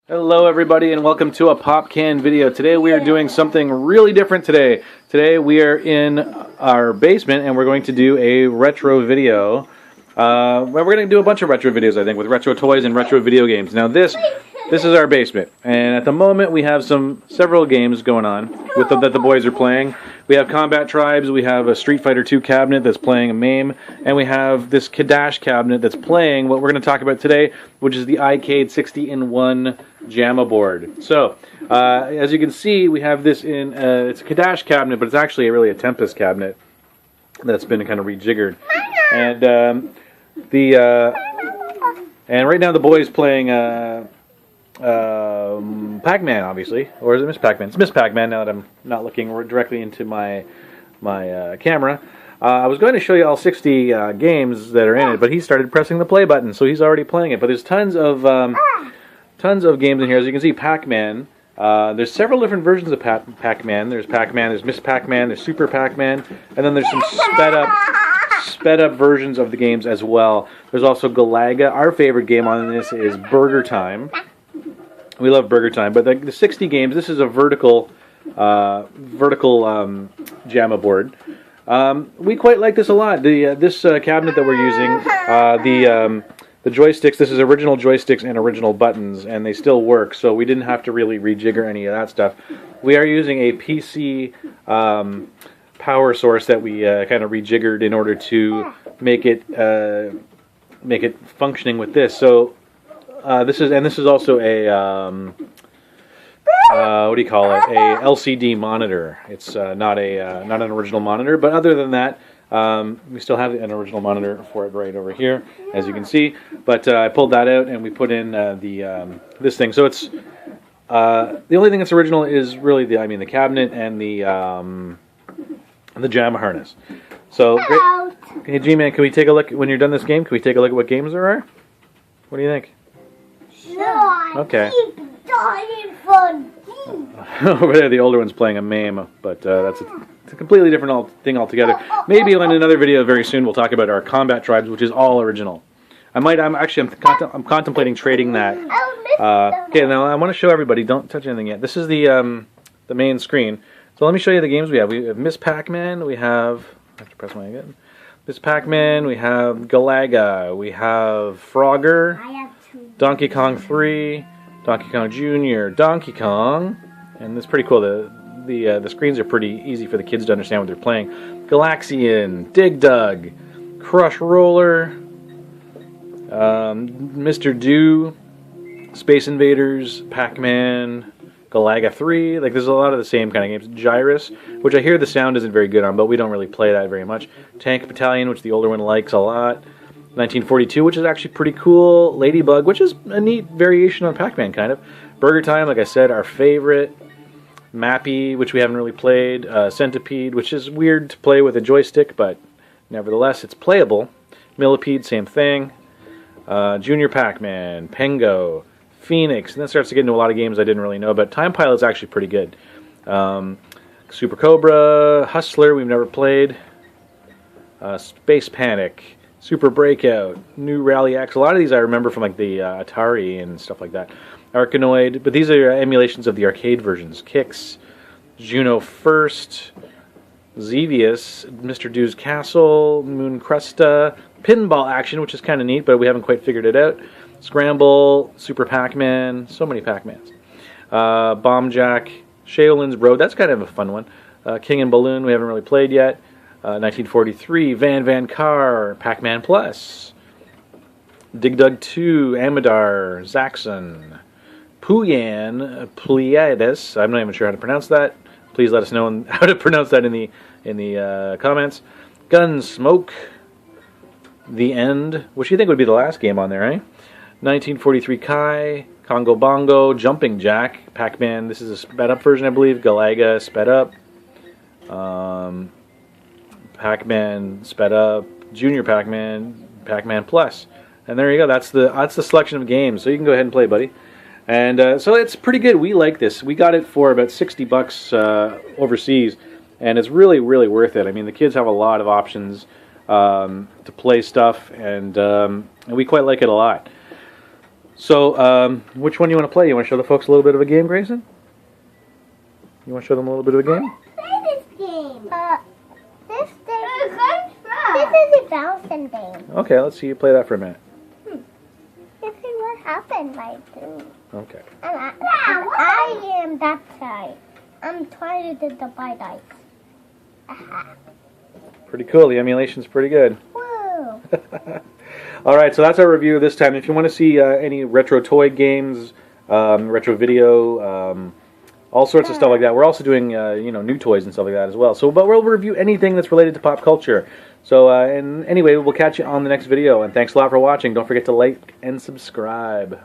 Hello everybody and welcome to a Pop Can video. Today we are doing something really different today. Today we are in our basement and we're going to do a retro video. We're going to do a bunch of retro videos, I think, with retro toys and retro video games. Now this is our basement, and at the moment we have several games going on that the boys are playing. We have Combat Tribes, we have a Street Fighter 2 cabinet that's playing a MAME, and we have this Kadash cabinet that's playing what we're going to talk about today, which is the ICade 60-in-1 Jamma board. So, as you can see, we have this in, it's a Kadash cabinet, but it's actually really a Tempest cabinet that's been kind of rejiggered. And and right now the boy's playing Pac-Man, obviously, or is it Miss Pac-Man? It's Miss Pac-Man now that I'm not looking directly into my camera. I was going to show you all 60 games that are in it, but he started pressing the play button, so he's already playing it. But there's tons of games in here. As you can see, Pac-Man. There's several different versions of Pac-Man. There's Pac-Man, there's Miss Pac-Man, there's Super Pac-Man, and then there's some sped up versions of the games as well. There's also Galaga. Our favorite game on this is Burger Time. We love Burger Time, but the 60 games, this is a vertical Jamma board. We quite like this a lot. This cabinet that we're using, the joysticks, this is original joysticks and original buttons, and they still work, so we didn't have to really rejigger any of that stuff. We are using a PC power source that we kind of rejiggered in order to make it functioning with this. So this is also a what do you call it? A LCD monitor. It's not an original monitor, but other than that, we still have an original monitor for it right over here, as you can see. But I pulled that out and we put in this thing. So it's the only thing that's original is really the cabinet and the Jamma harness. So, hey G-Man, can we take a look when you're done this game? Can we take a look at what games there are? What do you think? Sure. Okay. Keep dying for Over there, the older one's playing a MAME, but it's a completely different thing altogether. Maybe in another video very soon we'll talk about our Combat Tribes, which is all original. I'm contemplating trading that. Okay, now I want to show everybody. Don't touch anything yet. This is the main screen. So let me show you the games we have. We have Miss Pac-Man. We have. I have to press my again. Miss Pac-Man. We have Galaga. We have Frogger. Donkey Kong 3. Donkey Kong Jr., Donkey Kong, and it's pretty cool. The screens are pretty easy for the kids to understand what they're playing. Galaxian, Dig Dug, Crush Roller, Mr. Do, Space Invaders, Pac-Man, Galaga 3. Like there's a lot of the same kind of games. Gyrus, which I hear the sound isn't very good on, but we don't really play that very much. Tank Battalion, which the older one likes a lot. 1942, which is actually pretty cool. Ladybug, which is a neat variation on Pac-Man, kind of. Burger Time, like I said, our favorite. Mappy, which we haven't really played. Centipede, which is weird to play with a joystick, but nevertheless, it's playable. Millipede, same thing. Junior Pac-Man, Pengo, Phoenix, and that starts to get into a lot of games I didn't really know, but Time Pilot's actually pretty good. Super Cobra, Hustler, we've never played. Space Panic, Super Breakout, New Rally X. A lot of these I remember from like the Atari and stuff like that. Arkanoid, but these are emulations of the arcade versions. Kix, Juno First, Xevious, Mr. Do's Castle, Moon Cresta, Pinball Action, which is kind of neat, but we haven't quite figured it out. Scramble, Super Pac-Man, so many Pac-Mans. Bomb Jack, Shaolin's Road, that's kind of a fun one. King and Balloon, we haven't really played yet. 1943, Van Car, Pac-Man Plus, Dig Dug 2, Amadar, Zaxxon, Puyan, Pleiades. I'm not even sure how to pronounce that. Please let us know how to pronounce that in the comments. Gunsmoke, The End, which you think would be the last game on there, right? 1943 Kai, Congo Bongo, Jumping Jack, Pac-Man. This is a sped up version, I believe. Galaga, sped up. Pac-Man sped up, Junior Pac-Man, Pac-Man Plus, and there you go. That's the selection of games. So you can go ahead and play, buddy. And so it's pretty good. We like this. We got it for about $60 overseas, and it's really worth it. I mean, the kids have a lot of options to play stuff, and we quite like it a lot. So, which one do you want to play? You want to show the folks a little bit of a game, Grayson? You want to show them a little bit of a game? Play this game. This is a bouncing game. Okay, let's see you play that for a minute. This is what happened, like, too. Okay. And I am that side. I'm trying to do the bite dice. Aha. Pretty cool. The emulation's pretty good. Woo. All right, so that's our review this time. If you want to see any retro toy games, retro video, all sorts of stuff like that, we're also doing new toys and stuff like that as well. So, but we'll review anything that's related to pop culture. So, and anyway, we'll catch you on the next video. And thanks a lot for watching. Don't forget to like and subscribe.